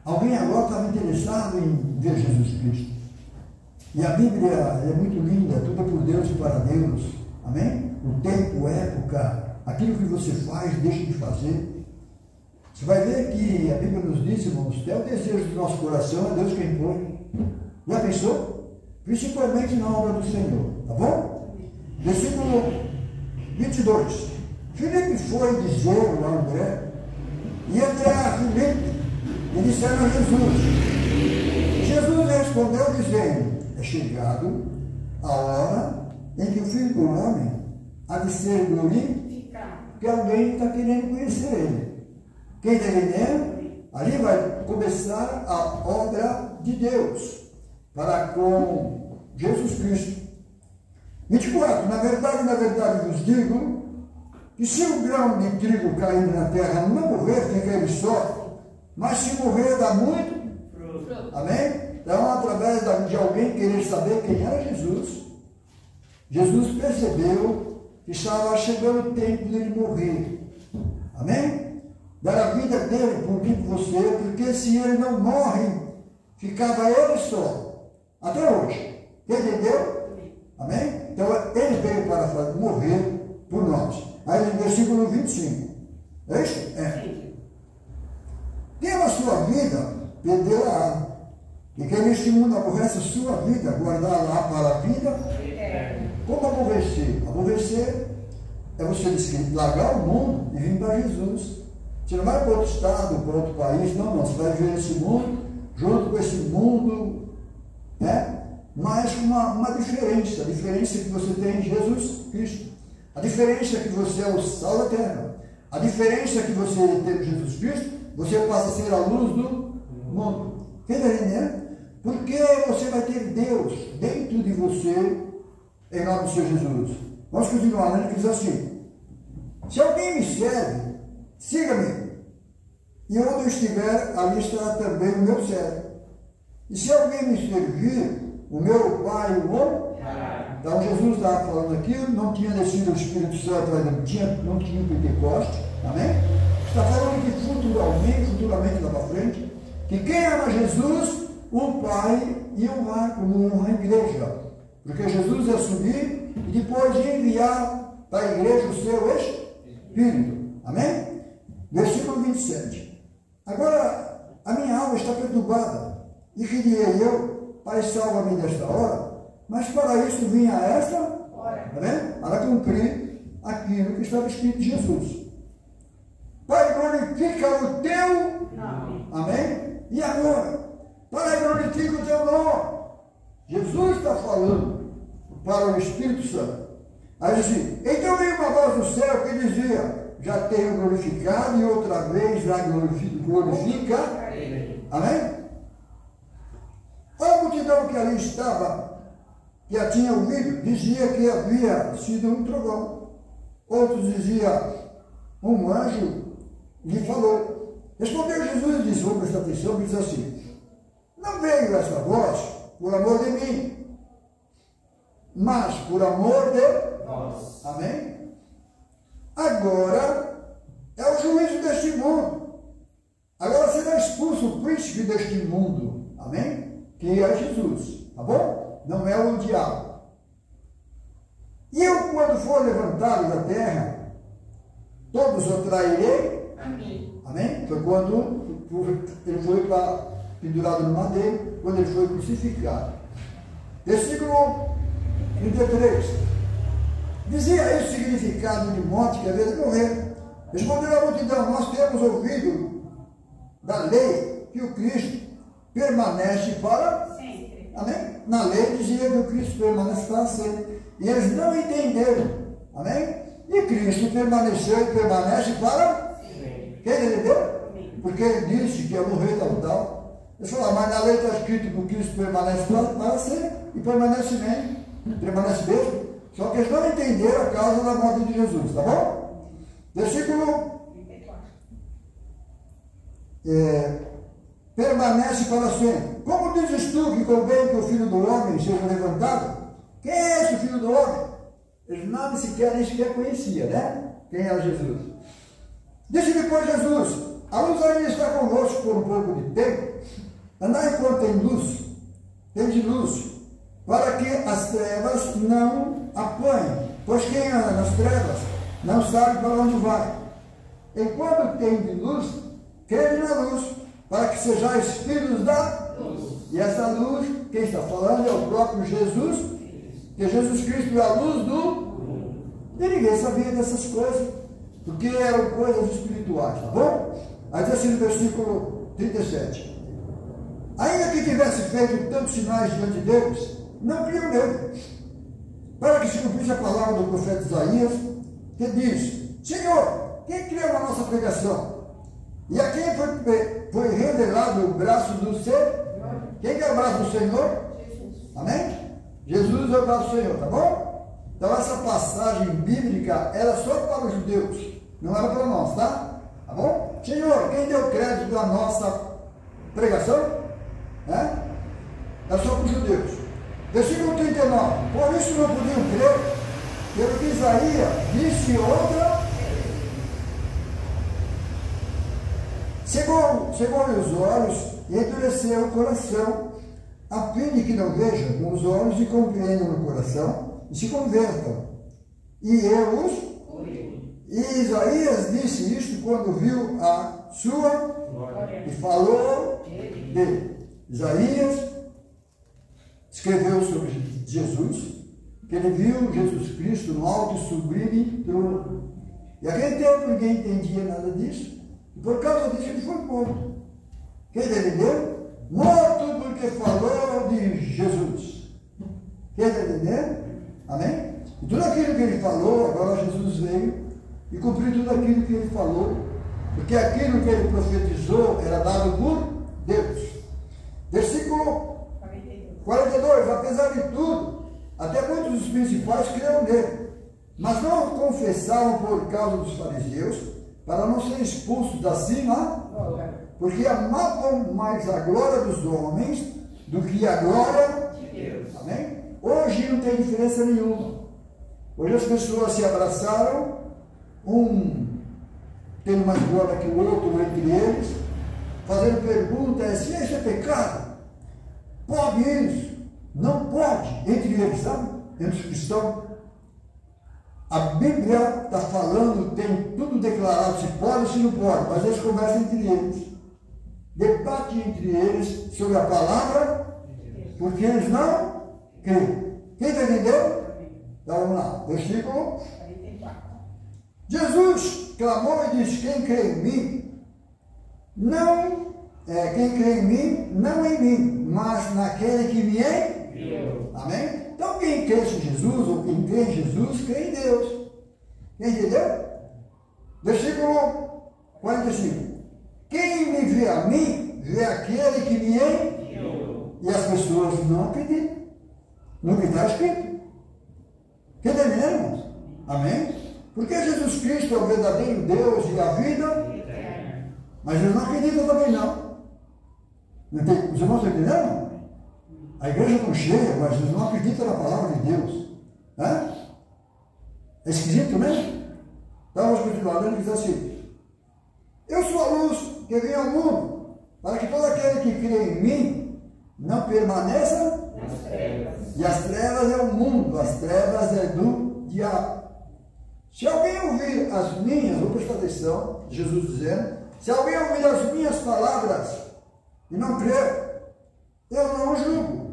Alguém agora estava interessado em ver Jesus Cristo. E a Bíblia é muito linda, tudo é por Deus e para Deus. Amém? O tempo, a época, aquilo que você faz, deixa de fazer. Você vai ver que a Bíblia nos diz, irmãos, é o desejo do nosso coração, é Deus quem põe. Já pensou? Principalmente na obra do Senhor, tá bom? Versículo 22. Filipe foi dizer a André, e André a Filipe, e disseram a Jesus. Jesus respondeu dizendo, é chegado a hora em que o Filho do Homem há de ser glorificado, que alguém está querendo conhecer ele. Quem está entendendo? Ali vai começar a obra de Deus para com Jesus Cristo. 24. Na verdade vos digo que se um grão de trigo caindo na terra não morrer, fica ele só, mas se morrer dá muito fruto. Amém? Então, através de alguém querer saber quem era Jesus, Jesus percebeu que estava chegando o tempo dele morrer. Amém? Dar a vida dele por mim e por você, porque se ele não morre, ficava ele só. Até hoje. Entendeu? Amém? Então, ele veio para morrer por nós. Aí, no versículo 25. É isso? É. Quem a sua vida, perdeu-a. E quem neste mundo aborrece a sua vida, guardar-la para a vida. Como aborrecer? Aborrecer é você largar o mundo e vir para Jesus. Você não vai para outro estado, para outro país, não. Você vai viver esse mundo, junto com esse mundo, né? Mas com uma diferença. A diferença que você tem em Jesus Cristo. A diferença que você é o sal da terra. A diferença que você tem em Jesus Cristo, você passa a ser a luz do mundo. Quer entender? Porque você vai ter Deus dentro de você, em nome do Senhor Jesus. Vamos continuar lendo, que diz assim: se alguém me serve, siga-me, e onde eu estiver, ali estará também o meu servo. E se alguém me servir, o meu Pai o honrará. Então Jesus estava falando aqui, não tinha descido o Espírito Santo, não tinha o Pentecoste, amém? Está falando que futuramente lá para frente, que quem ama Jesus, o Pai ia honrar como honra a igreja. Porque Jesus ia subir e depois ia enviar para a igreja o seu Espírito. Amém? Versículo 27. Agora, a minha alma está perturbada. E que direi eu, Pai, salva-me desta hora? Mas para isso vinha esta hora. Amém? Para cumprir aquilo que estava escrito de Jesus. Pai, glorifica o teu nome. Amém? E agora? Pai, glorifica o teu nome. Jesus está falando para o Espírito Santo. Aí diz assim: então veio uma voz do céu que dizia: já tenho glorificado e outra vez já glorifica. Amém? A multidão que ali estava, que a tinha ouvido, dizia que havia sido um trovão. Outros diziam: um anjo lhe falou. Respondeu Jesus e disse: vou prestar atenção, diz assim: não veio essa voz por amor de mim, mas por amor de nós. Amém? Agora é o juízo deste mundo. Agora será expulso o príncipe deste mundo. Amém? Que é Jesus. Tá bom? Não é o diabo. E eu, quando for levantado da terra, todos o trairei. Amém. Amém? Foi quando ele foi pendurado no madeiro, quando ele foi crucificado. Versículo 33. Dizia esse significado de morte, que é ver de morrer. Respondeu a multidão: nós temos ouvido da lei que o Cristo permanece para sempre. Amém? Na lei dizia que o Cristo permanece para sempre. E eles não entenderam. Amém? E Cristo permaneceu e permanece para sempre. Quem entendeu? Porque ele disse que ia morrer tal. Eles falaram: mas na lei está escrito que o Cristo permanece para sempre. E permanece mesmo. Permanece mesmo. Só que eles não entenderam a causa da morte de Jesus. Tá bom? Versículo permanece para sempre. Como dizes tu que convém que o Filho do Homem seja levantado? Quem é esse Filho do Homem? Eles nem sequer conheciam, né? Quem era Jesus. Disse depois Jesus: A luz ainda está conosco por um pouco de tempo. Andai enquanto tem luz, de luz, para que as trevas não apanhem. Pois quem anda nas trevas não sabe para onde vai. Enquanto tem de luz, crede na luz, para que sejais filhos da luz. E essa luz, quem está falando é o próprio Jesus, que Jesus Cristo é a luz do mundo. E ninguém sabia dessas coisas, porque eram coisas espirituais, tá bom? Aí diz assim no versículo 37. Ainda que tivesse feito tantos sinais diante deles, não criam nele. Para que se cumprisse a palavra do profeta Isaías, que diz: Senhor, quem creu na nossa pregação? E a quem foi revelado o braço do Senhor? Quem é o braço do Senhor? Jesus. Amém? Jesus é o braço do Senhor, tá bom? Então essa passagem bíblica era só para os judeus, não era para nós, tá? Tá bom? Senhor, quem deu crédito à nossa pregação? É só para os judeus. Versículo 39. Por isso não podiam crer, pelo que Isaías disse outra. Cegou-lhe os olhos e endureceu o coração, a fim de que não vejam com os olhos e compreendam no coração e se convertam. E Isaías disse isto quando viu a sua e falou dele. Isaías escreveu sobre Jesus, que ele viu Jesus Cristo no alto e sublime trono. E naquele tempo ninguém entendia nada disso, e por causa disso ele foi morto. Quem entendeu? Morto porque falou de Jesus. Quem está entendendo? Amém? E tudo aquilo que ele falou, agora Jesus veio e cumpriu tudo aquilo que ele falou, porque aquilo que ele profetizou era dado por Deus. Versículo 42. Apesar de tudo, até muitos dos principais creram nele, mas não o confessavam por causa dos fariseus, para não serem expulsos da sinagoga, porque amavam mais a glória dos homens do que a glória de Deus. Amém? Hoje não tem diferença nenhuma. Hoje as pessoas se abraçaram, um tendo mais glória que o outro entre eles, fazendo perguntas, se isso é pecado? Pode isso? Não pode, entre eles, sabe? Entre os cristãos. A Bíblia está falando, tem tudo declarado, se pode ou se não pode, mas eles conversam entre eles. Debate entre eles sobre a palavra, porque eles não creem. Quem está entendendo? Então vamos lá, versículo. Jesus clamou e disse: quem crê em mim, quem crê em mim, não em mim, mas naquele que me enviou. Amém? Então quem crê em Jesus, ou quem crê em Jesus, crê em Deus. Quem entendeu? Versículo 45. Quem me vê a mim, vê aquele que me enviou. E as pessoas não acreditam. No que está escrito. Quem está entendendo, irmãos? Amém? Porque Jesus Cristo é o verdadeiro Deus e a vida. Mas eles não acreditam também não. Os irmãos estão entendendo? A igreja não cheia, mas eles não acreditam na palavra de Deus. É esquisito, né? Então vamos continuar lendo, diz assim: eu sou a luz que vem ao mundo, para que todo aquele que crê em mim não permaneça nas trevas. E as trevas é o mundo, as trevas é do diabo. Se alguém ouvir as minhas, vou prestar atenção, Jesus dizendo, se alguém ouvir as minhas palavras e não crer, eu não o julgo.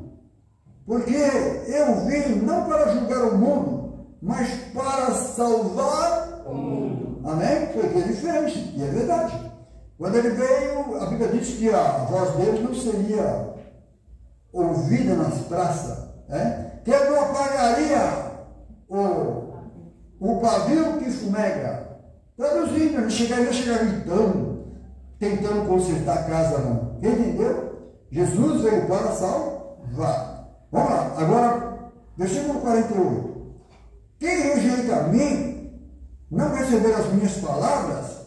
Porque eu vim não para julgar o mundo, mas para salvar o mundo. Amém? Foi o que ele fez, e é verdade. Quando ele veio, a Bíblia diz que a voz dele não seria ouvida nas praças, que ele não apagaria o pavio que fumega. Traduzindo, ele chegaria gritando, tentando consertar a casa, não. Entendeu? Jesus veio para salvar. Vamos lá, agora, versículo 48. Quem rejeita a mim, não receber as minhas palavras,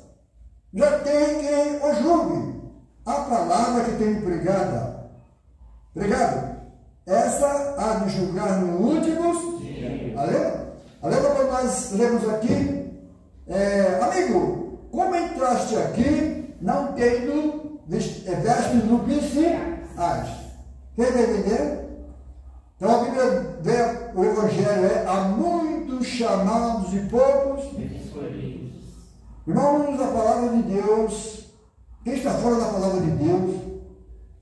já tem quem o julgue. A palavra que tenho pregado, essa há de julgar no último dia. Lembra quando nós lemos aqui, amigo, como entraste aqui não tendo vestes nupciais. Quem está entendendo? Então a Bíblia vê, o Evangelho é: há muitos chamados e poucos escolhidos. Irmãos, a palavra de Deus, quem está fora da palavra de Deus,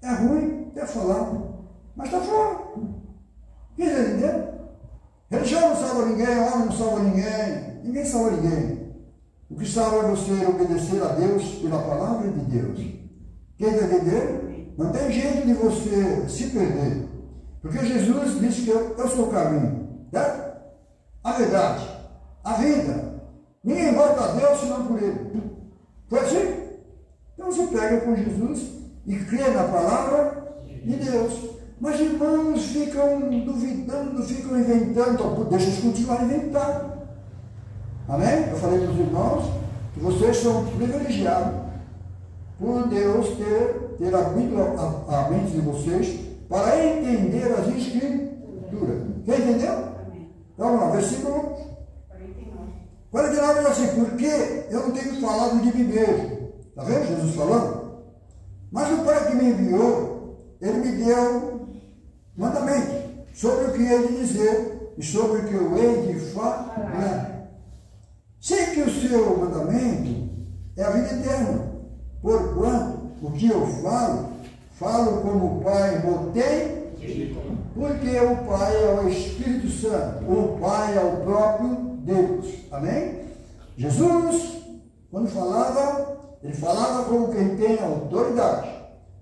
é ruim até falar, mas está fora. Quem está entendendo? Religião não salva ninguém, homem não salva ninguém, ninguém salva ninguém. O que salva é você obedecer a Deus pela palavra de Deus. Quem está entendendo? Não tem jeito de você se perder. Porque Jesus disse que eu sou o caminho, certo? A verdade, a vida. Ninguém volta a Deus senão por Ele. Foi assim? Então você pega com Jesus e crê na palavra de Deus. Mas irmãos ficam duvidando, ficam inventando. Então, deixa eles continuar inventando. Amém? Eu falei para os irmãos que vocês são privilegiados por Deus ter abrido a mente de vocês para entender as Escrituras. Quem entendeu? Então, vamos lá, versículo 49 diz assim: porque eu não tenho falado de mim mesmo. Está vendo Jesus falando? Mas o Pai que me enviou, Ele me deu mandamento sobre o que hei de dizer e sobre o que eu hei de falar. Sei que o seu mandamento é a vida eterna, porquanto o que eu falo como o Pai me tem, porque o Pai é o Espírito Santo, o Pai é o próprio Deus. Amém? Jesus, quando falava, ele falava como quem tem autoridade.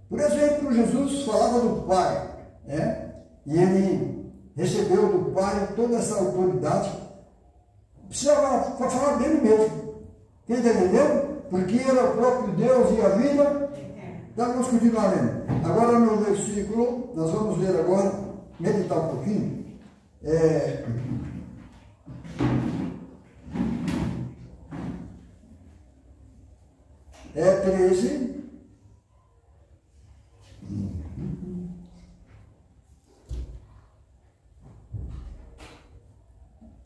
Por exemplo, Jesus falava do Pai, né? E ele recebeu do Pai toda essa autoridade. Precisava falar dele mesmo. Quem está entendendo? Porque ele é o próprio Deus e a vida. Então vamos continuar lendo. Agora no versículo, nós vamos ler agora, meditar um pouquinho. É 13.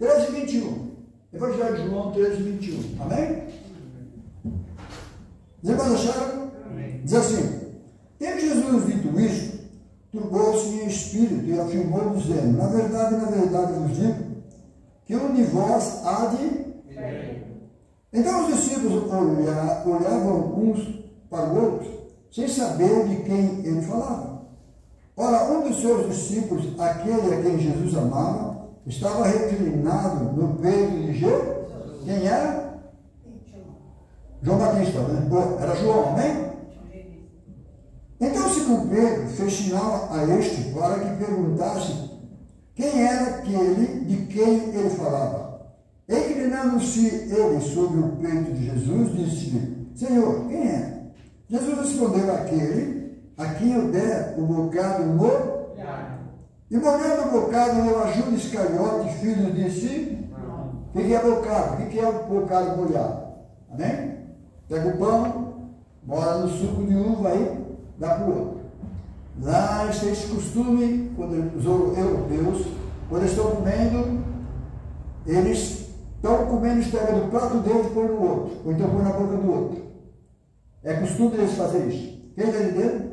e 21. Evangelho de João 13, 21. Amém? Os irmãos acharam? Diz assim: tendo Jesus dito isto, turbou-se em espírito e afirmou, dizendo: na verdade vos digo, que um de vós há de... Então os discípulos olhavam uns para o outro, sem saber de quem ele falava. Ora, um dos seus discípulos, aquele a quem Jesus amava, estava reclinado no peito de Jesus. Quem era? João Batista, né? Era João, amém? Então Simão Pedro fez sinal a este para que perguntasse quem era aquele de quem ele falava. Inclinando-se ele sobre o peito de Jesus, disse-lhe: Senhor, quem é? Jesus respondeu: aquele a quem eu der o bocado molhado. E molhando o bocado, deu a Judas Iscariote, filho disse: o que é bocado? O que é o bocado molhado? Amém? Pega o pão, mora no suco de uva aí, dá para o outro. Lá eles têm esse costume, quando os europeus, quando eles estão comendo, eles estão comendo, pegam do prato deles e põe no outro, ou então põe na boca do outro. É costume deles fazer isso. Quem está entendendo?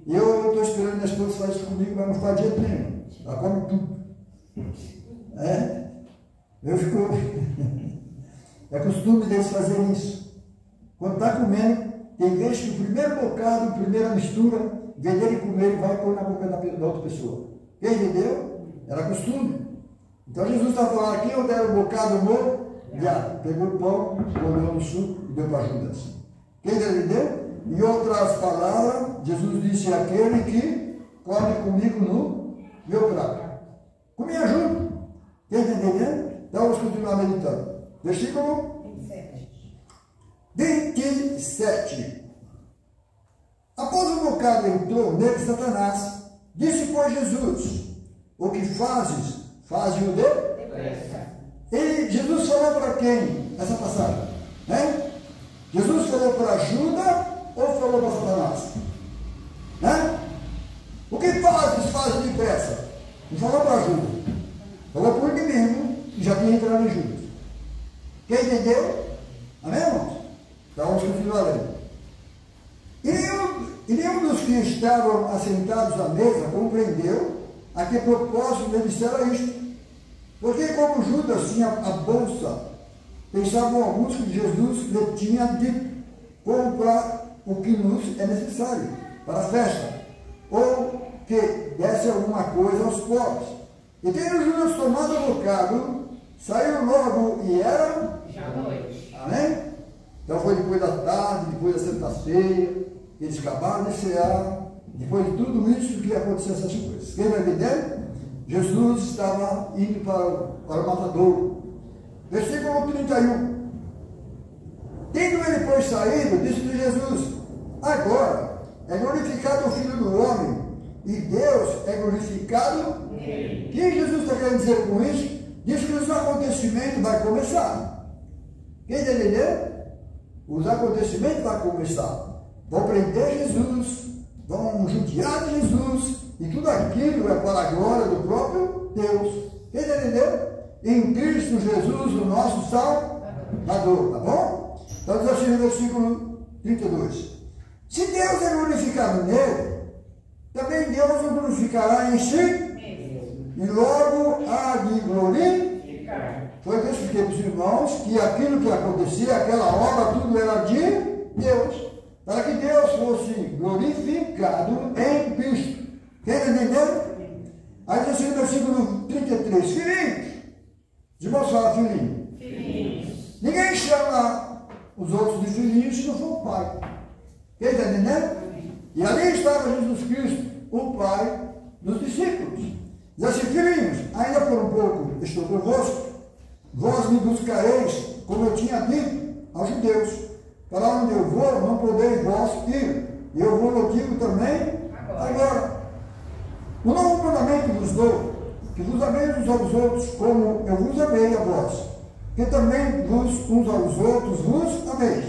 Eu estou esperando minha esposa fazer isso comigo, mas não faz de jeito nenhum. Ela come tudo. Eu fico. É costume deles fazerem isso. Quando está comendo, tem vezes que o primeiro bocado, a primeira mistura, em vez dele comer, ele vai pôr na boca da outra pessoa. Quem entendeu? Era costume. Então Jesus está falando aqui: eu der um bocado molhado. Pegou o pão, molhou no suco e deu para Judas. Quem entendeu? Em outras palavras, Jesus disse: aquele que come comigo no meu prato. Comia junto. Quem está entendendo? Então vamos continuar meditando. Versículo 27. Após o bocado entrou nele Satanás. Disse, pois, Jesus: o que fazes, faze-o depressa. E Jesus falou para quem? Essa passagem. Né? Jesus falou para Judas ou falou para Satanás? Né? O que fazes, faz depressa. Não falou para Judas. Falou por ele mesmo, que já tinha entrado em Judas. Quem entendeu? Amém, irmãos? Então vamos continuar lendo. que estavam assentados à mesa compreendeu a que propósito lhe dissera isto. Porque como Judas tinha a bolsa, pensavam alguns que Jesus lhe tinha dito: comprar o que nos é necessário para a festa, ou que desse alguma coisa aos pobres. E tendo Judas tomado o bocado, saiu logo e era já noite. Amém? Então foi depois da tarde, depois da Santa Ceia, eles acabaram de cear, depois de tudo isso que aconteceu essas coisas. Quem vai entender? Jesus estava indo para o matadouro. Versículo 31. Tendo ele, pois, saído, disse-lhe Jesus: agora é glorificado o Filho do Homem, e Deus é glorificado nele. O que Jesus está querendo dizer com isso? Diz que os acontecimentos vão começar. Quem está entendendo? Os acontecimentos vão começar. Vão prender Jesus, vão judiar de Jesus, e tudo aquilo é para a glória do próprio Deus. Quem está entendendo? Em Cristo Jesus, o nosso Salvador. Tá bom? Então diz assim no versículo 32. Se Deus é glorificado nele, também Deus o glorificará em si, e logo há de glorificar. Foi que eu expliquei para os irmãos que aquilo que acontecia, aquela obra, tudo era de Deus, para que Deus fosse glorificado em Cristo. Quem entendeu? Aí diz assim no versículo 33, filhinhos, os irmãos falam filhinhos. Ninguém chama os outros de filhinhos se não for o Pai. Quem está entendendo? E ali estava Jesus Cristo, o Pai dos discípulos. Diz assim: filhinhos, ainda por um pouco estou convosco, vós me buscareis, como eu tinha dito aos judeus. Para onde eu vou, não podeis vós ir. E eu vou digo também agora. Um novo mandamento vos dou, que vos ameis uns aos outros, como eu vos amei a vós, que também vos uns aos outros vos ameis.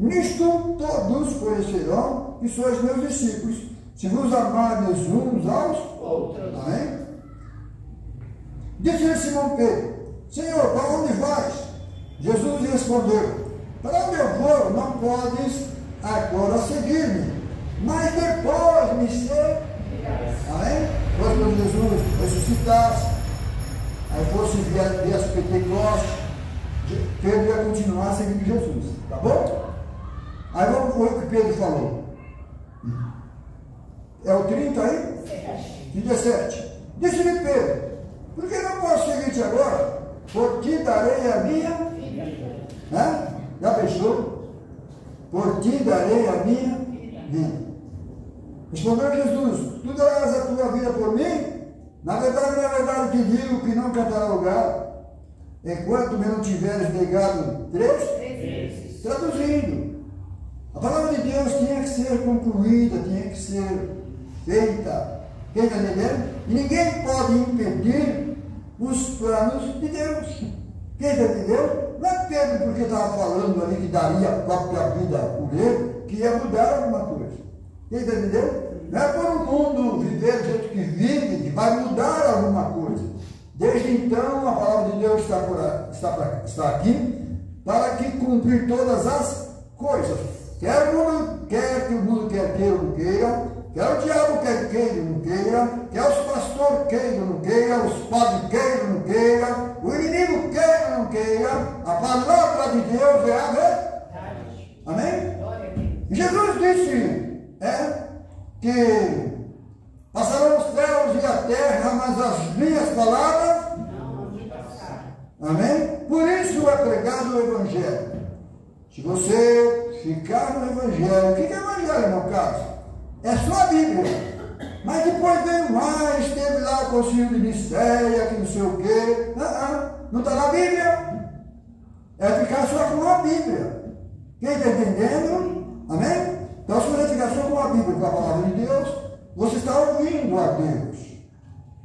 Nisto todos conhecerão que sois meus discípulos, se vos amardes uns aos outros. Amém? Disse-lhe Simão Pedro: Senhor, para onde vais? Jesus lhe respondeu: para onde eu vou, não podes agora seguir-me, mas depois me seguirás. Amém? Depois quando Jesus ressuscitasse, aí fosse viesse Pentecostes, Pedro ia continuar seguindo Jesus. Tá bom? Aí vamos ver o que Pedro falou. É o 30 aí? 17. Disse-lhe Pedro: por que não posso seguir-te agora? Por ti darei a minha vida. Já pensou? Por ti darei a minha vida. Respondeu Jesus: tu darás a tua vida por mim? Na verdade te digo que não cantará lugar, enquanto me não tiveres negado 3 vezes. Traduzindo, a palavra de Deus tinha que ser concluída, tinha que ser feita. Quem está entendendo? E ninguém pode impedir os planos de Deus. Quem está entendendo? Não é Pedro porque estava falando ali que daria a própria vida por ele, que ia mudar alguma coisa. Quem está entendendo? Não é por o mundo viver do jeito que vive que vai mudar alguma coisa. Desde então, a palavra de Deus está aqui para que cumprir todas as coisas. Quer que o mundo queira ou não queira, quer o diabo queira ou não queira, quer os pastores queiram ou não queira, os padres queiram ou não queira, o inimigo queira ou não queira, a palavra de Deus é a verdade. Amém? E Jesus disse que passarão os céus e a terra, mas as minhas palavras não vão passar. Amém? Por isso é pregado o Evangelho. Se você ficar no Evangelho, o que é Evangelho, meu caso? É só a Bíblia. Mas depois veio mais, teve lá o concílio de Nicéia, que não sei o quê. Não está na Bíblia. É ficar só com a Bíblia. Quem está entendendo? Amém? Então, se você ficar só com a Bíblia, com a palavra de Deus, você está ouvindo a Deus.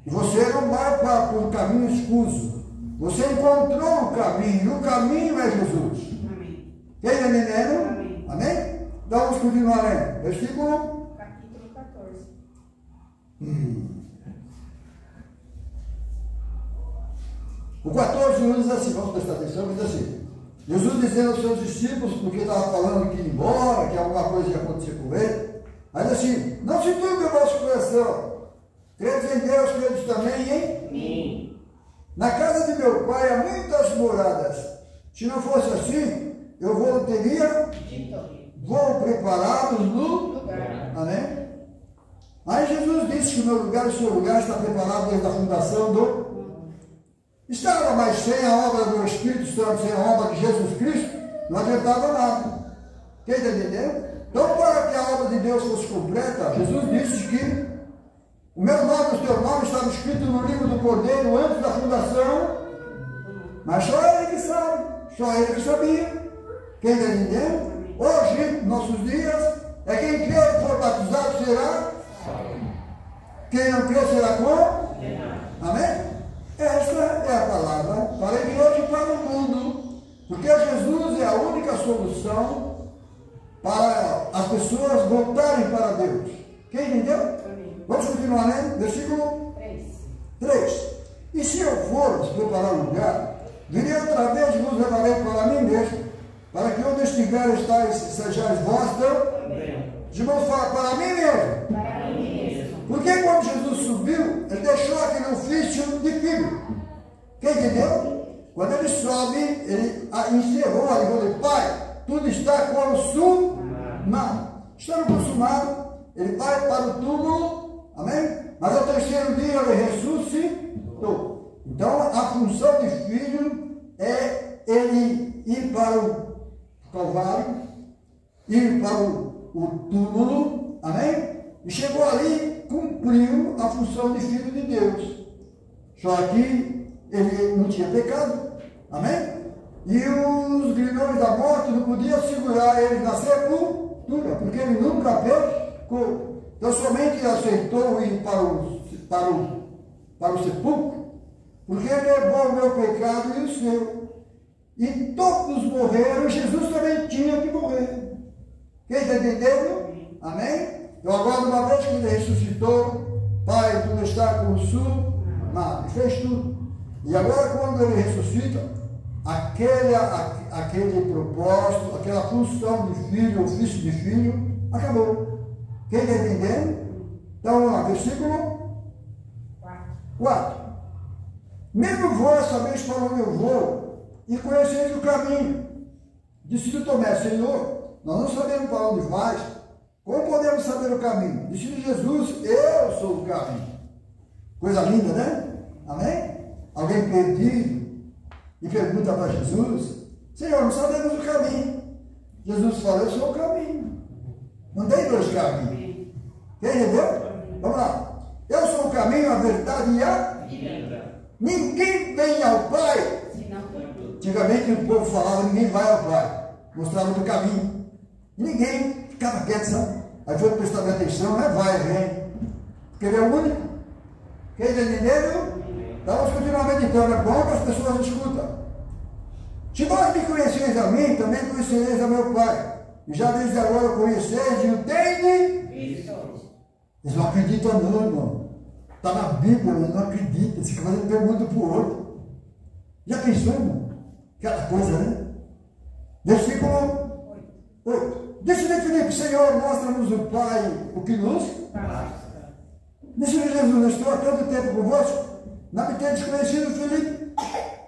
E você não vai para um caminho escuso. Você encontrou o caminho, e o caminho é Jesus. Amém. Quem está entendendo? Amém. Amém? Então vamos continuar lendo. Versículo Capítulo 14. O 14 diz assim, vamos prestar atenção, diz assim: Jesus dizendo aos seus discípulos, porque estava falando que ia embora, que alguma coisa ia acontecer com ele. Aí diz assim, não se turbe o vosso coração. Credes em Deus, credes também em mim. Na casa de meu pai há muitas moradas. Se não fosse assim, eu vou prepará-los no lugar. Amém? Aí Jesus disse que o meu lugar e o seu lugar está preparado desde a fundação do... Estava, mas sem a obra do Espírito Santo, sem a obra de Jesus Cristo, não adiantava nada. Quem está entendendo? Então, para que a obra de Deus fosse completa, Jesus disse que o meu nome e o teu nome estavam escritos no livro do Cordeiro antes da fundação, mas só ele que sabe, só ele que sabia. Quem está entendendo? Hoje, nossos dias, é quem crê e for batizado será. Quem não crê será como? Amém? Esta é a palavra para a igreja e para o mundo, porque Jesus é a única solução para as pessoas voltarem para Deus. Quem entendeu? Vamos continuar, né? Versículo 3. E se eu for preparar um lugar, virei outra vez e vos levarei para mim mesmo, para que onde estiver sejais vós também. Os irmãos falam para mim mesmo. Para mim mesmo. Porque quando Jesus subiu, ele deixou aquele ofício de filho. Quem entendeu? Quando ele sobe, ele encerrou ali, falou, Pai, tudo está consumado. Estando consumado, ele vai para o túmulo, amém? Mas ao terceiro dia ele ressuscitou. Então a função de filho é ele ir para o Calvário, ir para o túmulo, amém? E chegou ali, cumpriu a função de filho de Deus. Só que ele não tinha pecado, amém? E os grilhões da morte não podiam segurar ele na sepultura, porque ele nunca pecou. Então somente ele aceitou ir para o sepulcro, porque ele levou o meu pecado e o seu. E todos morreram, Jesus também tinha que morrer. Quem está entendendo? Amém? Então agora, uma vez que ele ressuscitou, Pai, tudo está consumado, fez tudo. E agora quando ele ressuscita, aquele propósito, aquela função de filho, ofício de filho, acabou. Quem está entendendo? Então vamos lá, versículo 4. Mesmo vós sabeis para onde eu vou, e conheceis o caminho. Disse-lhe Tomé, Senhor, nós não sabemos para onde vais, como podemos saber o caminho? Disse-lhe Jesus, eu sou o caminho. Coisa linda, né? Amém? Alguém perdido e pergunta para Jesus, Senhor, não sabemos o caminho. Jesus fala, eu sou o caminho. Não tem dois caminhos. Quem entendeu? Vamos lá. Eu sou o caminho, a verdade e a vida. Ninguém vem ao Pai. Antigamente o povo falava, ninguém vai ao Pai. Mostrava o caminho. Ninguém ficava quieto, sabe? Aí foi prestando atenção, né? Vai, vem. Porque ele é o único. Quem está entendendo? Então vamos continuar meditando. É bom que as pessoas escutam. Se vós me conheceis a mim, também conhecereis a meu Pai. E já desde agora o conheceis e o tendes. Eles não acreditam não, irmão. Está na Bíblia, eles não acreditam. Eles ficam fazendo pergunta para o outro. Já pensou, irmão? Aquela coisa, né? Versículo 8. Disse-lhe Filipe, Senhor, mostra-nos o Pai, o que nos basta. Disse-lhe Jesus, estou há tanto tempo convosco, não me tendes conhecido, Filipe.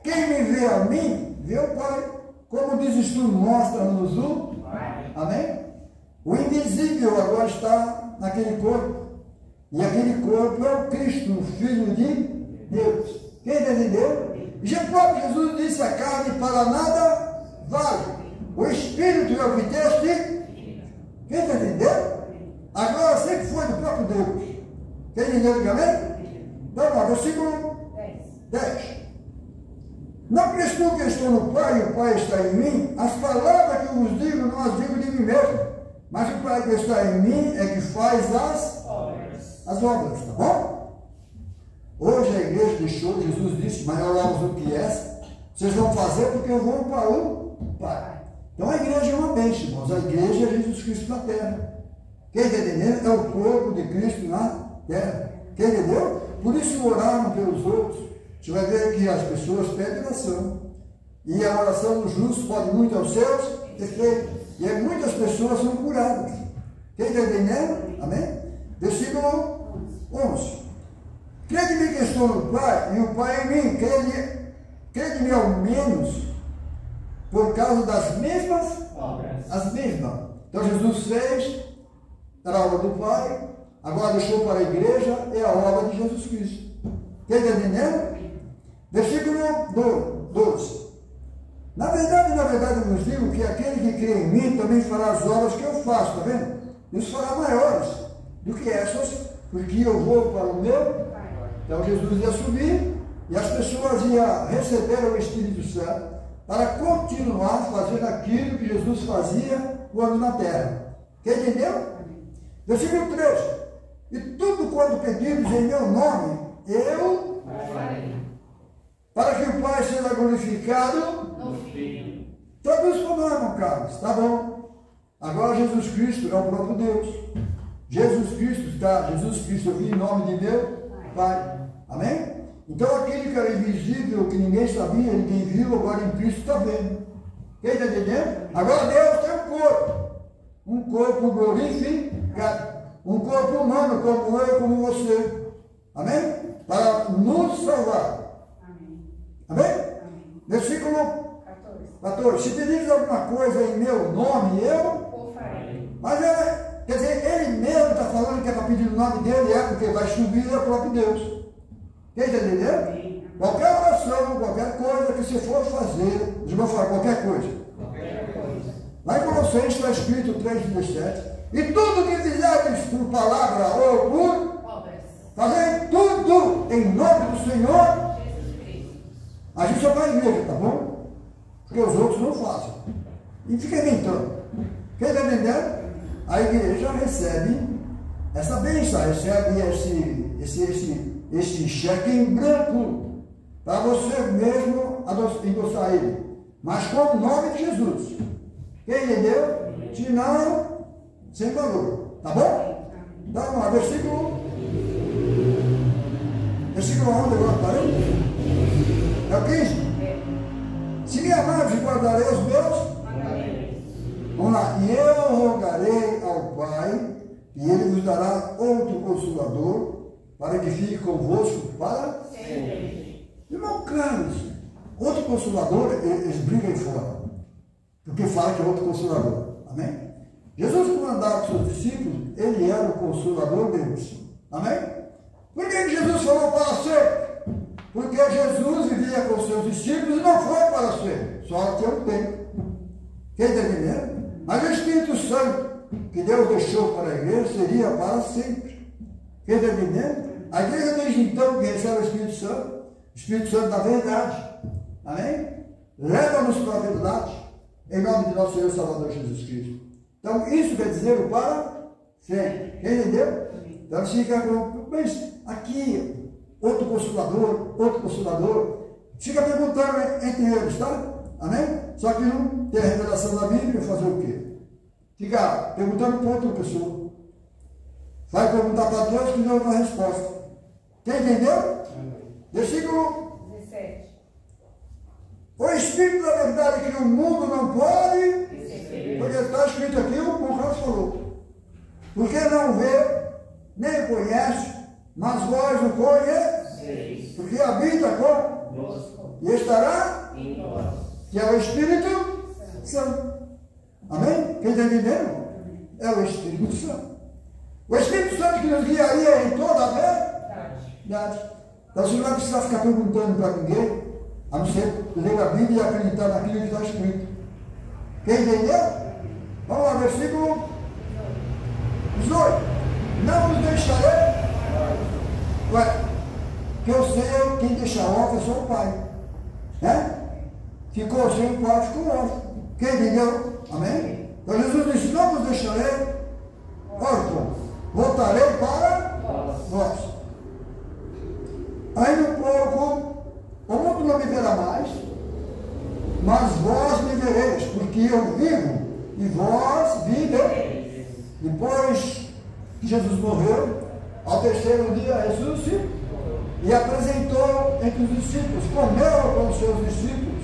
Quem me vê a mim, vê o Pai. Como dizes tu, mostra-nos o Pai. Amém? O invisível agora está naquele corpo. E aquele corpo é o Cristo, o Filho de Deus. Quem entendeu? E o próprio Jesus disse, a carne para nada vale. O Espírito é o que testifica. Quem está entendendo? Agora sempre foi do próprio Deus. Quem entendeu? Amém? Então, versículo 10. Não crees tu que estou no Pai e o Pai está em mim? As palavras que eu vos digo, não as digo de mim mesmo. Mas o Pai que está em mim é que faz as obras, tá bom? Hoje a igreja deixou, Jesus disse, maior o que é, vocês vão fazer porque eu vou para o Pai. Então a igreja é uma bênção, irmãos. A igreja é Jesus Cristo na terra. Quem está entendendo? É o corpo de Cristo na terra. Quem entendeu? Por isso oraram pelos outros. Você vai ver que as pessoas pedem oração. E a oração dos justos pode muito aos seus efeitos. E muitas pessoas são curadas. Quem está entendendo? Amém? Versículo 11. Crede em mim que estou no Pai, e o Pai em mim. Crede em mim ao menos por causa das mesmas obras. As mesmas. Então Jesus fez, era a obra do Pai, agora deixou para a igreja, é a obra de Jesus Cristo. Está entendendo? Versículo 12. Na verdade, eu vos digo que aquele que crê em mim também fará as obras que eu faço, está vendo? E os fará maiores do que essas, porque eu vou para o meu. Então Jesus ia subir e as pessoas iam receber o Espírito Santo para continuar fazendo aquilo que Jesus fazia quando na terra. Quer entendeu? Versículo 13. E tudo quanto pedimos em meu nome, eu Farei. para que o Pai seja glorificado. No Filho. Traduz para nós, irmão Carlos, tá bom? Agora Jesus Cristo é o próprio Deus. Jesus Cristo, eu vim em nome de meu Pai. Amém? Então aquele que era invisível, que ninguém sabia, ninguém viu, agora em Cristo está vendo. Quem está entendendo? Agora Deus tem um corpo. Um corpo glorificado. Um corpo humano, como eu e como você. Amém? Para nos salvar. Amém? Versículo 14. Se pedires alguma coisa em meu nome, eu O farei. Mas quer dizer, ele mesmo está falando que é para pedir o nome dele, porque vai subir é o próprio Deus. Quem está entendendo? Qualquer oração, qualquer coisa que você for fazer, os irmãos falam qualquer coisa. Qualquer coisa. Lá em Colossenses está escrito 3,17. E tudo que fizerdes por palavra ou por Obras. fazer tudo em nome do Senhor. Jesus Cristo. A gente só vai à igreja, tá bom? Porque os outros não fazem. E fica inventando. Quem está entendendo? A igreja recebe essa bênção, recebe esse cheque em branco para você mesmo endossar ele. Mas com o nome de Jesus. Quem entendeu? Senão, sem valor. Tá bom? Então vamos lá, versículo 11 agora, parei? É o 15? Se me amares e guardarei os meus, vamos lá, e eu rogarei ao Pai, e ele vos dará outro Consolador, para que fique convosco para Sempre. Irmão Carlos, outro Consolador, eles brigam fora, porque fala que é outro Consolador. Amém? Jesus, quando andava com seus discípulos, ele era o Consolador deles. Amém? Por que Jesus falou para sempre? Porque Jesus vivia com seus discípulos e não foi para sempre, só que um tempo. Quem está entendendo? Mas o Espírito Santo que Deus deixou para a igreja seria para sempre. Quem está entendendo? A igreja desde então que recebe o Espírito Santo da verdade. Amém? Leva-nos para a verdade, em nome de nosso Senhor Salvador Jesus Cristo. Então isso quer dizer o para sempre. Quem entendeu? Então fica com, mas aqui, outro consolador, fica perguntando entre eles, tá? Amém? Só que não tem a revelação da Bíblia, fazer o quê? Fica perguntando para outra pessoa. Vai perguntar para Deus que não dá uma resposta. Quem entendeu? Versículo 17. O Espírito da verdade que o mundo não pode, porque está escrito aqui, o Carlos falou. Porque não vê, nem conhece, mas vós o conheceis. Porque habita com e estará Em nós. que é o Espírito Santo. Amém? Quem está entendendo? É o Espírito Santo. O Espírito Santo que nos guiaria em toda a verdade. Então você não vai precisar ficar perguntando para ninguém, a não ser ler a Bíblia e acreditar naquilo que está escrito. Quem entendeu? Vamos lá, versículo 18. Não os deixarei. Ué, que eu sei quem deixa órfão é só o Pai. Né? Ficou sem o Pai, ficou órfão. Quem entendeu? Amém? Então Jesus disse, não vos deixarei órfãos, voltarei para vós. Ainda um pouco, o mundo não me verá mais, mas vós me vereis, porque eu vivo e vós vivereis. Depois que Jesus morreu, ao terceiro dia ressuscitou e apresentou entre os discípulos, comeu com os seus discípulos.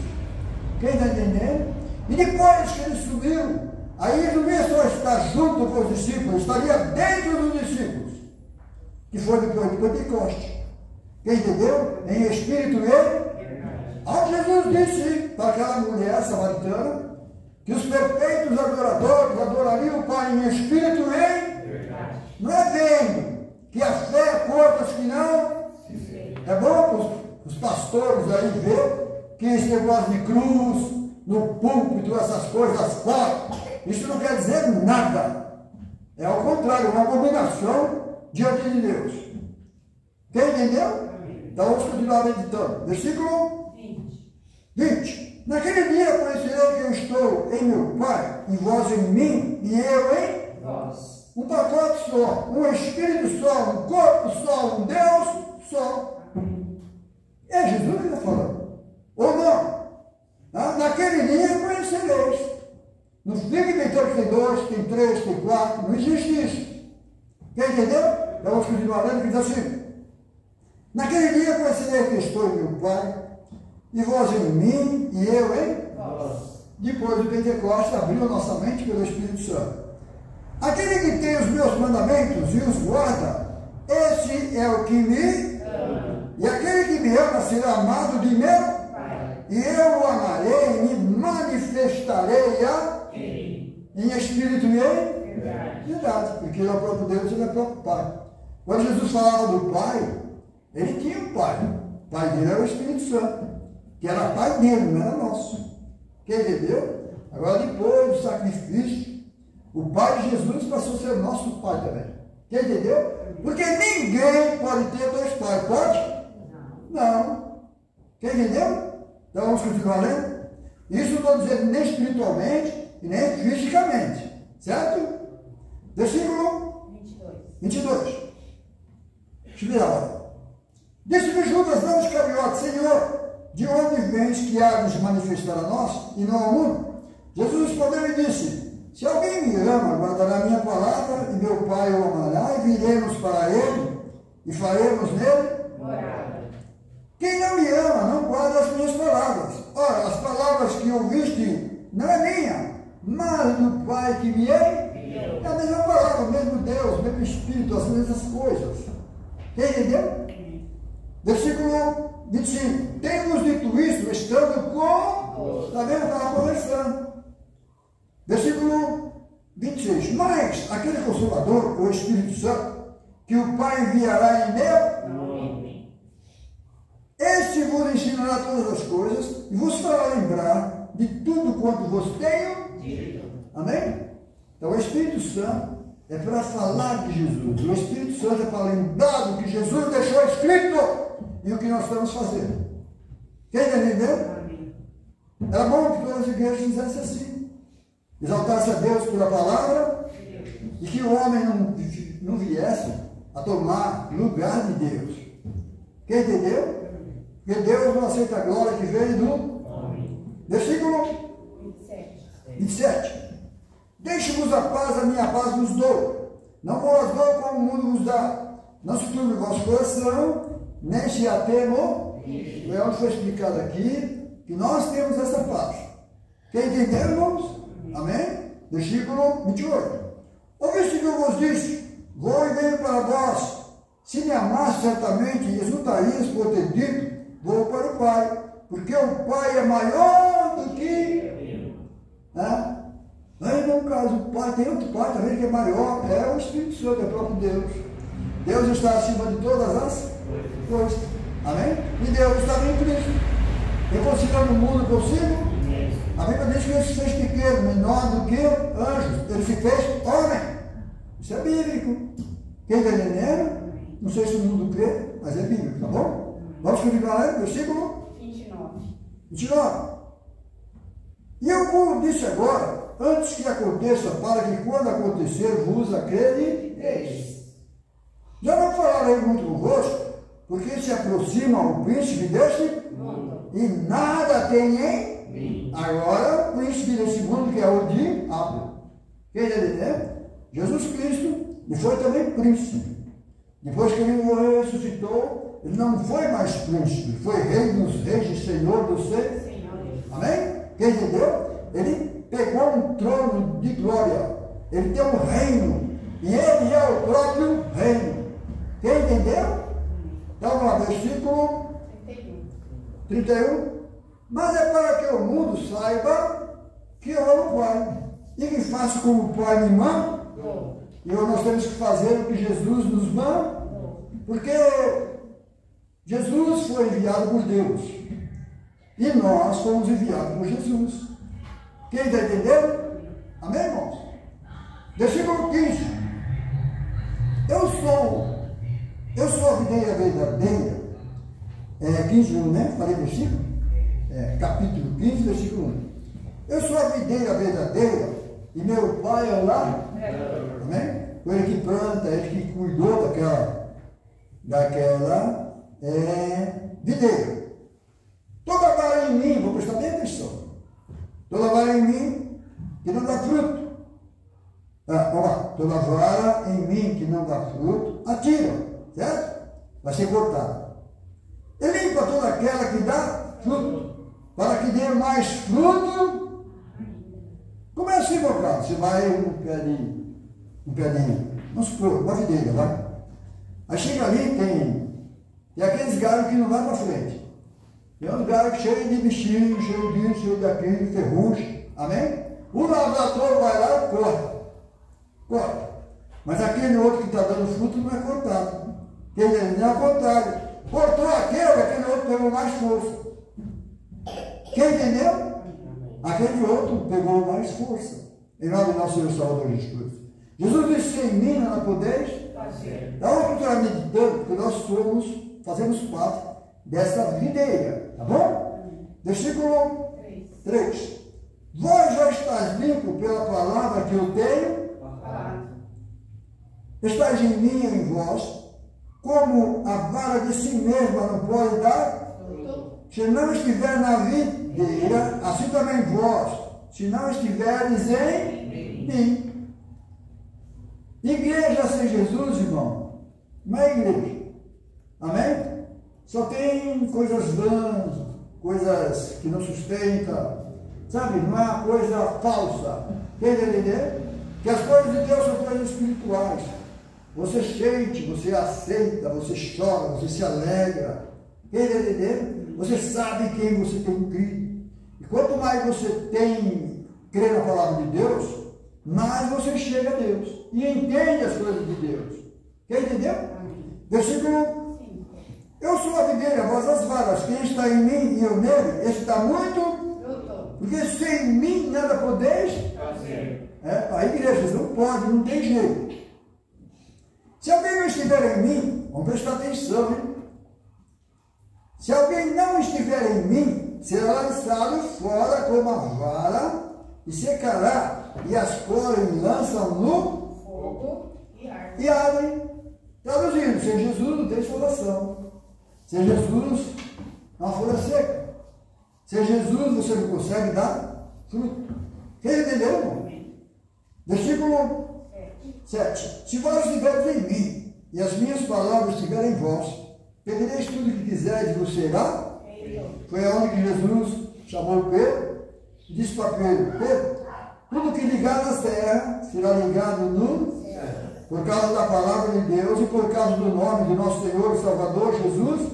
Quem está entendendo? E depois que ele subiu Aí não ia só estar junto com os discípulos, estaria dentro dos discípulos, que foi depois de Pentecoste. Quem entendeu? Em espírito e ao Jesus disse para aquela mulher samaritana que os perfeitos adoradores adorariam o Pai em espírito e não é vendo que a fé é coisas que não. É bom os pastores aí ver que esse negócio de cruz, no púlpito, essas coisas, as fotos, isso não quer dizer nada. É ao contrário, uma abominação diante de Deus. Quem entendeu? Então vamos continuar meditando. Versículo 20. Naquele dia conhecerei que eu estou em meu Pai, e vós em mim, e eu em Vós. um pacote só, um Espírito só, um corpo só, um Deus só. É Jesus que está falando. Ou não? Naquele dia conhecereis. Não fica que tem dois, tem três, tem quatro. Não existe isso. Quem entendeu? Vamos continuar lendo, que diz assim. Naquele dia conhecerei que estou em meu Pai, e vós em mim, e eu em Vós. Depois do Pentecostes, abriu a nossa mente pelo Espírito Santo. Aquele que tem os meus mandamentos e os guarda, esse é o que me Ama. E aquele que me ama será amado de meu, Pai. e eu o amarei e me manifestarei em espírito e em Verdade. verdade, porque ele é o próprio Deus, ele é o próprio Pai. Quando Jesus falava do Pai, ele tinha um Pai. O Pai dele era o Espírito Santo, que era Pai dele, não era nosso. Quem entendeu? Agora, depois do sacrifício, o Pai de Jesus passou a ser nosso Pai também. Quem entendeu? Porque ninguém pode ter dois pais. Pode? Não. Quem entendeu? Então vamos continuar lendo. Isso não estou dizendo nem espiritualmente e nem fisicamente. Certo? Versículo 22. Deixa eu ver a hora. Disse-me Judas, não Iscariote, Senhor, de onde vens que há de se manifestar a nós e não ao mundo? Jesus respondeu e disse, se alguém me ama, guardará a minha palavra, e meu Pai o amará, e viremos para ele, e faremos nele Morada. Quem não me ama, não guarda as minhas palavras. Ora, as palavras que ouviste não é minha, mas do Pai que me é a mesma palavra, o mesmo Deus, o mesmo Espírito, as mesmas coisas. Quem entendeu? Versículo 25. Temos dito isso, estando com... Está vendo? Estava conversando. Versículo 26. Mas aquele Consolador, o Espírito Santo, que o Pai enviará em meu, esse vos ensinará todas as coisas e vos fará lembrar de tudo quanto vos tenho. Amém? Então o Espírito Santo é para falar de Jesus. O Espírito Santo é para lembrar do que Jesus deixou escrito e o que nós estamos fazendo. Quem está entendendo? Era bom que todas as igrejas fizessem assim. Exaltasse a Deus pela palavra e que o homem não viesse a tomar lugar de Deus. Quem entendeu? Porque Deus não aceita a glória que veio do versículo 27. Deixe-vos a paz, a minha paz vos dou. Não vos dou como o mundo vos dá. Não se turbe o vosso coração, nem se atemo. É onde foi explicado aqui que nós temos essa paz. Quem entendeu, irmãos? Amém? Versículo 28. Ouviste que eu vos disse, vou e venho para vós. Se me amasse certamente, exultarias por ter dito, vou para o Pai, porque o Pai é maior do que... Aí, no caso, o Pai tem outro Pai também que é maior, é o Espírito Santo, é o próprio Deus. Deus está acima de todas as coisas. Amém? E Deus está em Cristo. Reconciliando o mundo consigo. A Bíblia diz que ele se fez pequeno, menor do que anjos. Ele se fez homem. Isso é bíblico. Quem está entendendo? Não sei se o mundo crê, mas é bíblico, tá bom? Vamos continuar lendo, versículo 29. E eu vos disse agora, antes que aconteça, para que quando acontecer, vos acrediteis. Já não falarei muito convosco, porque se aproxima o príncipe deste mundo, e nada tem em agora o príncipe desse mundo, que é o diabo. Quem está entendendo? Jesus Cristo, e foi também príncipe. Depois que ele morreu e ressuscitou, ele não foi mais príncipe, foi rei dos reis e senhor dos senhores. Amém? Quem entendeu? Ele pegou um trono de glória. Ele tem um reino. E ele é o próprio reino. Quem entendeu? Então, lá, versículo 31. Mas é para que o mundo saiba que eu amo o Pai. E que faça como o Pai me manda. E nós temos que fazer o que Jesus nos manda. Porque Jesus foi enviado por Deus. E nós fomos enviados por Jesus. Quem está entendendo? Amém, irmãos? Versículo 15. Eu sou a videira verdadeira. 15, né? Falei versículo? Capítulo 15, versículo 1. Eu sou a videira verdadeira e meu pai é o lar. Amém? Foi ele que planta, ele que cuidou daquela videira. Toda vara em mim, vou prestar bem atenção. Toda vara em mim que não dá fruto. Toda vara em mim que não dá fruto, atira, certo? Vai ser cortada. E limpa toda aquela que dá fruto, para que dê mais fruto. Como é assim, meu caro? Você vai um pedinho, vamos supor, uma videira, vai. Aí chega ali, tem aqueles galhos que não vai para frente. Tem uns galhos cheios de bichinho, cheio disso, cheio daquilo, ferrugem. Amém? O lavrador vai lá e corta. Mas aquele outro que está dando fruto não é cortado. Não é o contrário. Cortou aquele outro pegou mais força. Quem entendeu? Aquele outro pegou mais força. Em nome do nosso Senhor Salvador Jesus Cristo. Jesus disse: em mim não podeis fazer. Da onde tu está meditando? Porque nós fazemos parte dessa videira. Tá bom? Versículo 3. Vós já estáis limpo pela palavra que eu tenho. Estáis em mim e em vós, como a vara de si mesma não pode dar, se não estiver na videira, assim também vós, se não estiveres em mim. Igreja sem Jesus, irmão, não é igreja. Amém? Só tem coisas vãs, coisas que não sustentam, sabe? Não é uma coisa falsa. Quer entender? Que as coisas de Deus são coisas espirituais. Você sente, você aceita, você chora, você se alegra. Quer entender? Você sabe quem você tem crido. E quanto mais você tem crê na palavra de Deus, mais você chega a Deus e entende as coisas de Deus. Quer entender? Versículo 5. Eu sou a videira, vós as varas. Quem está em mim e eu nele, esse está muito. Porque sem mim nada podeis fazer. A igreja não pode, não tem jeito. Se alguém não estiver em mim, vamos prestar atenção, hein? Se alguém não estiver em mim, será lançado fora como a vara e secará, e as corem lançam no fogo e ardem. Traduzindo, sem Jesus não tem salvação. Sem Jesus é uma folha seca. Sem Jesus você não consegue dar fruto. Quem entendeu, irmão? Versículo 7. Se vós estiveres em mim, e as minhas palavras estiverem em vós, pedireis tudo o que quiserdes, vos será. Foi aonde que Jesus chamou Pedro e disse para Pedro: tudo que ligar na terra será ligado no céu. Por causa da palavra de Deus e por causa do nome de nosso Senhor e Salvador Jesus.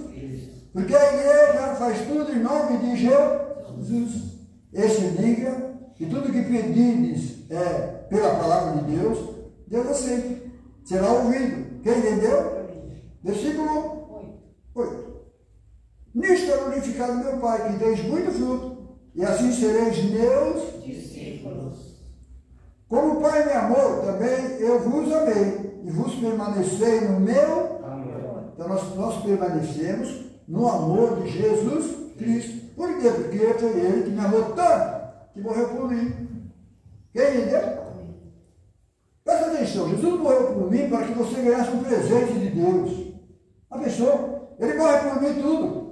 Porque a igreja faz tudo em nome de Jesus. Este liga, e tudo que pedirdes pela palavra de Deus, Deus aceita. Será ouvido. Quem entendeu? Versículo 8. Nisto é glorificado meu Pai, que deis muito fruto, e assim sereis meus discípulos. Como o Pai me amou, também eu vos amei, e vos permanecei no meu amor. Então nós permanecemos no amor de Jesus Cristo. Por quê? Porque foi Ele que me amou tanto, que morreu por mim. Quem entendeu? Presta atenção, Jesus morreu por mim para que você ganhasse um presente de Deus. A pessoa, Ele morre por mim tudo.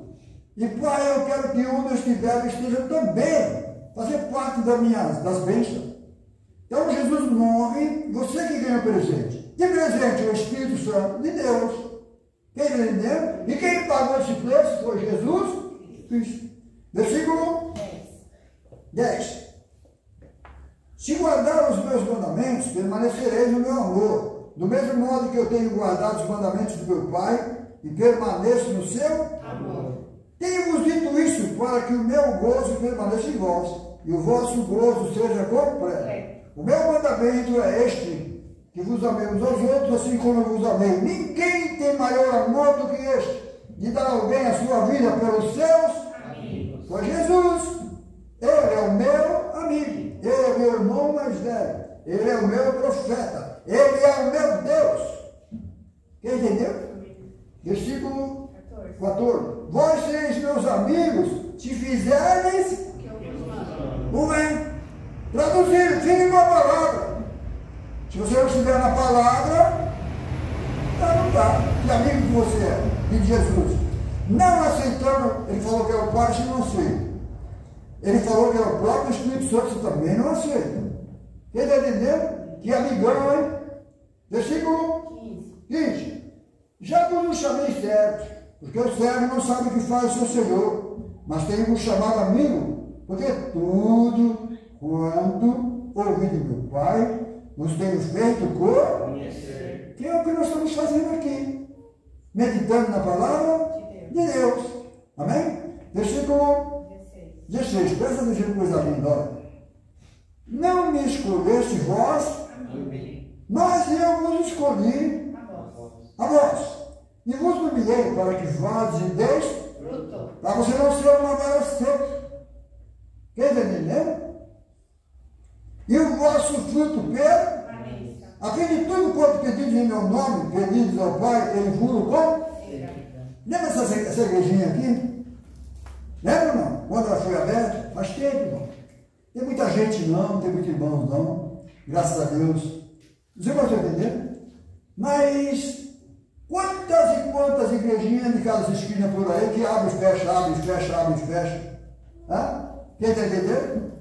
E Pai, eu quero que onde eu estiver, eu esteja também, fazer parte das bênçãos. Então Jesus morre, você que ganha o presente. Que presente? O Espírito Santo de Deus. Quem entendeu? E quem pagou esse preço foi Jesus Cristo. Versículo 10. Se guardar os meus mandamentos, permanecereis no meu amor. Do mesmo modo que eu tenho guardado os mandamentos do meu Pai e permaneço no seu amor. Tenho-vos dito isso para que o meu gozo permaneça em vós e o vosso gozo seja completo. O meu mandamento é este, que vos amemos aos outros assim como eu vos amei. Ninguém tem maior amor do que este, de dar alguém a sua vida pelos seus Amigos. Pois Jesus, Ele é o meu amigo, Ele é o meu irmão mais velho, Ele é o meu profeta, Ele é o meu Deus. Quem entendeu? Versículo 14. Vós sereis meus amigos, se fizerdes o bem. Traduzido, fique com a palavra. Se você não estiver na palavra, não dá. Que amigo que você é de Jesus? Não aceitando, ele falou que é o Pai, você não aceita. Ele falou que é o próprio Espírito Santo, você também não aceita. Quem está entendendo? Que amigão, hein? Versículo 15. Já vos chamei servos, porque o servo não sabe o que faz o seu Senhor, mas tenho-vos chamado amigo, porque tudo quanto ouvi de meu Pai, vos tenho feito Conhecer. que é o que nós estamos fazendo aqui, meditando na palavra de Deus. Amém? Versículo 16. Presta atenção, coisa linda, olha. Não me escolheste vós, Amém. mas eu vos escolhi a vós. E vos nomeei para que vades e deis, Fruto. para você não ser uma vara seca. Quem está entendendo? E o vosso fruto pelo, Permaneça. a fim de tudo quanto pedidos em meu nome, pedidos ao Pai, ele vos como? Lembra essa igrejinha aqui? Lembra ou não? Quando ela foi aberta? Faz tempo, irmão. Tem muita gente não, tem muitos irmãos não. Graças a Deus. Você pode entender? Mas quantas e quantas igrejinhas de cada esquina por aí que abre e fecha, abre e fecha, abre e fecha. Hã? Quem está entendendo?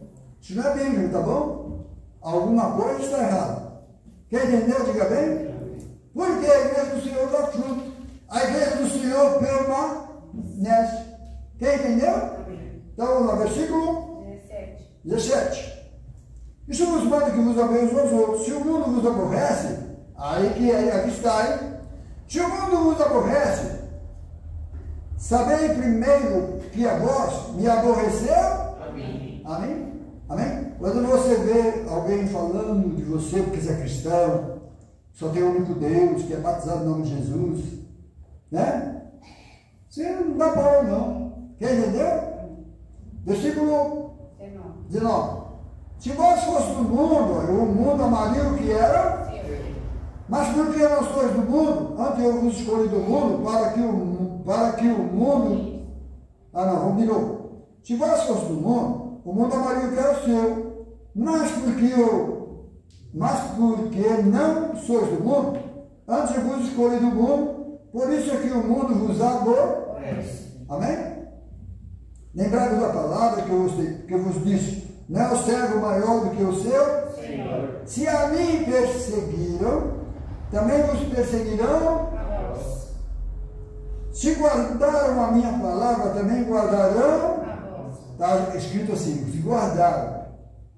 Isso não é bíblico, tá bom? Alguma coisa está errada. Quem entendeu, diga bem. Porque a igreja do Senhor dá fruto. A igreja do Senhor permanece. Quem entendeu? Então vamos lá, versículo 17. Isso vos manda que vos ameis uns aos outros. Se o mundo vos aborrece, aqui está, hein? Se o mundo vos aborrece, sabei primeiro que a vós me aborreceu. Amém. Amém? Amém? Quando você vê alguém falando de você porque você é cristão, só tem um único Deus, que é batizado no nome de Jesus, né? Você não dá bola, não. Quer entender? Versículo 19. Se vós fosse do mundo, o mundo amaria o que era, mas porque não sois do mundo, antes eu vos escolhi do mundo, para que o mundo... vamos de novo. Se vós fosse do mundo, o mundo amaria o que era seu, mas porque não sois do mundo, antes eu vos escolhi do mundo, por isso é que o mundo vos aborrece. Amém? Lembrai-vos da palavra que eu vos disse, não é o servo maior do que o seu Senhor. Se a mim perseguiram, também vos perseguirão. Se guardaram a minha palavra, também guardarão. Está escrito assim, se guardaram.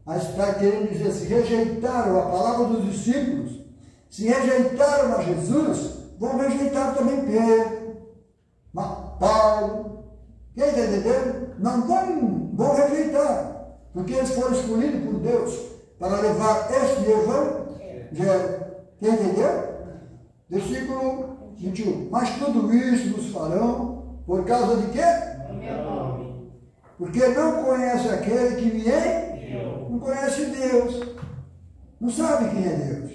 Mas está querendo dizer, se rejeitaram a palavra dos discípulos, se rejeitaram a Jesus, vão rejeitar também Pedro, Paulo. Quem está entendendo? Não vão rejeitar, porque eles foram escolhidos por Deus para levar este evangelho. Quem entendeu? Versículo 21. Mas tudo isso vos farão por causa de quê? Meu nome. Porque não conhece aquele que me enviou. Não conhece Deus. Não sabe quem é Deus.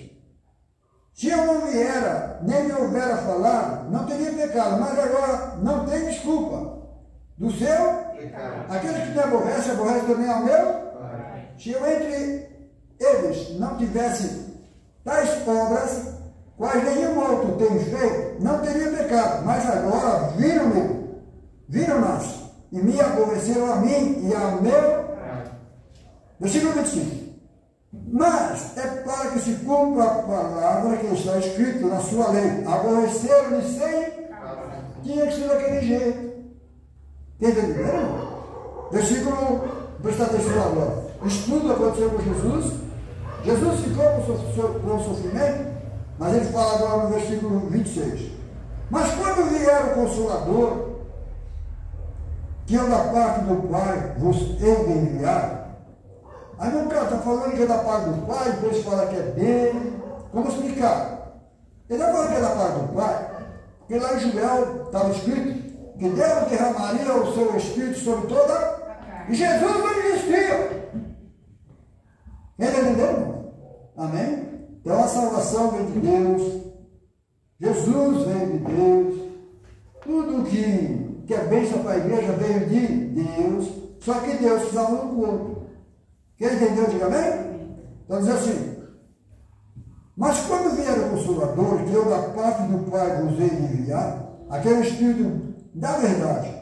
Se eu não viera, nem me houvera falado, não teria pecado. Mas agora não tem desculpa. Do seu? Aquele que me aborrece, aborrece também ao meu? Se eu entre eles não tivesse tais obras, quais nenhum outro tem feito, não teria pecado. Mas agora viram-nas e me aborreceram a mim e ao meu. Versículo 25. Mas é para que se cumpra a palavra que está escrito na sua lei. Aborreceram-me sem, tinha que ser daquele jeito. Entendeu? Versículo, presta atenção agora. Isso tudo aconteceu com Jesus Jesus ficou com o sofrimento, mas ele fala agora no versículo 26. Mas quando vier o Consolador, que eu da parte do Pai vos hei de enviar. Aí não, cara, está falando que é da parte do Pai, depois fala que é dele. Como explicar? Ele está falando que é da parte do Pai, porque lá em Joel estava escrito que Deus derramaria o seu Espírito sobre toda. E Jesus não existia. Entendeu? Amém? Então a salvação vem de Deus. Jesus veio de Deus. Tudo que é bênção para a igreja veio de Deus. Só que Deus precisava do corpo. Quem entendeu? Diga amém? Então diz assim. Mas quando vier o Consolador, que eu da parte do Pai vos hei de enviar, aquele Espírito da verdade,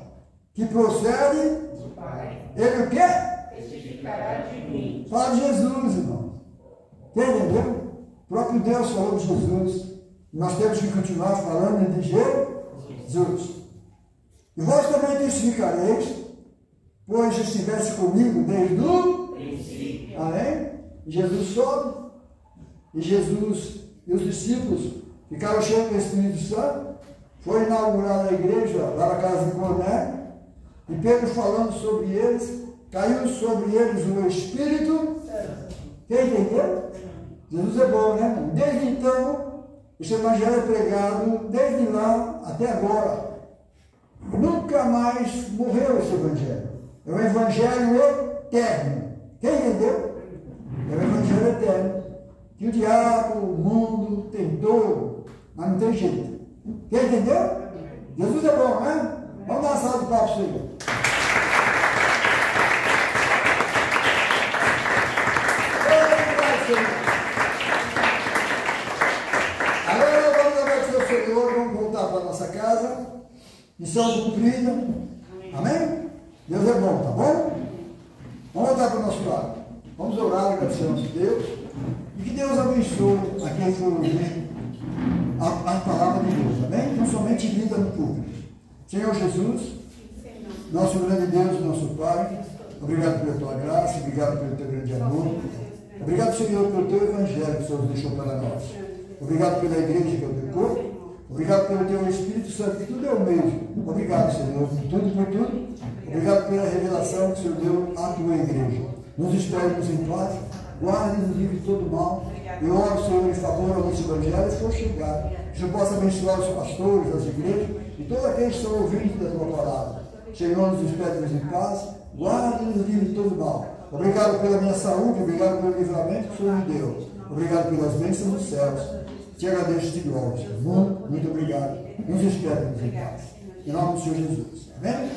que procede, ele o quê? Testificará de mim. Fala de Jesus, irmão. Entendeu? O próprio Deus falou de Jesus. Nós temos que continuar falando de Jesus. E vós também testificareis, pois estivesse comigo desde o princípio. Amém? E Jesus sobe. E Jesus e os discípulos ficaram cheios do Espírito Santo. Foi inaugurada a igreja lá na casa de Cornélio. E Pedro falando sobre eles, caiu sobre eles o Espírito. Quem entendeu? Jesus é bom, né? Desde então, esse evangelho é pregado, desde lá até agora. Nunca mais morreu esse evangelho. É um evangelho eterno. Quem entendeu? É um evangelho eterno. Que o diabo, o mundo tentou, mas não tem jeito. Quem entendeu? Jesus é bom, né? Vamos dar uma salva de palmas, Senhor. Agora vamos agradecer ao Senhor, vamos voltar para a nossa casa. Missão cumprida. Amém? Deus é bom, tá bom? Vamos voltar para o nosso lado. Vamos orar, agradecer ao nosso Deus. E que Deus abençoe aquele que ouviu a palavra de Deus, amém? Não somente vida no público. Senhor Jesus, nosso grande Deus, nosso Pai, obrigado pela tua graça, obrigado pelo teu grande amor. Obrigado, Senhor, pelo teu evangelho que o Senhor deixou para nós. Obrigado pela igreja que é o teu corpo. Obrigado pelo teu Espírito Santo, que tudo é o mesmo. Obrigado, Senhor, por tudo, por tudo. Obrigado pela revelação que o Senhor deu à tua igreja. Nos espere-nos em paz. Guarde-nos livre de todo mal. Eu oro, Senhor, em favor ao nosso evangelho, se for chegar. Que o Senhor possa abençoar os pastores, as igrejas e todos aqueles que estão ouvindo da tua palavra. Senhor, nos espere-nos em paz. Guarde-nos livre de todo mal. Obrigado pela minha saúde, obrigado pelo livramento que o Senhor me deu. Obrigado pelas bênçãos dos céus. Te agradeço e te glória, Senhor. Muito obrigado. Nos espere-nos em paz. Em nome do Senhor Jesus. Amém?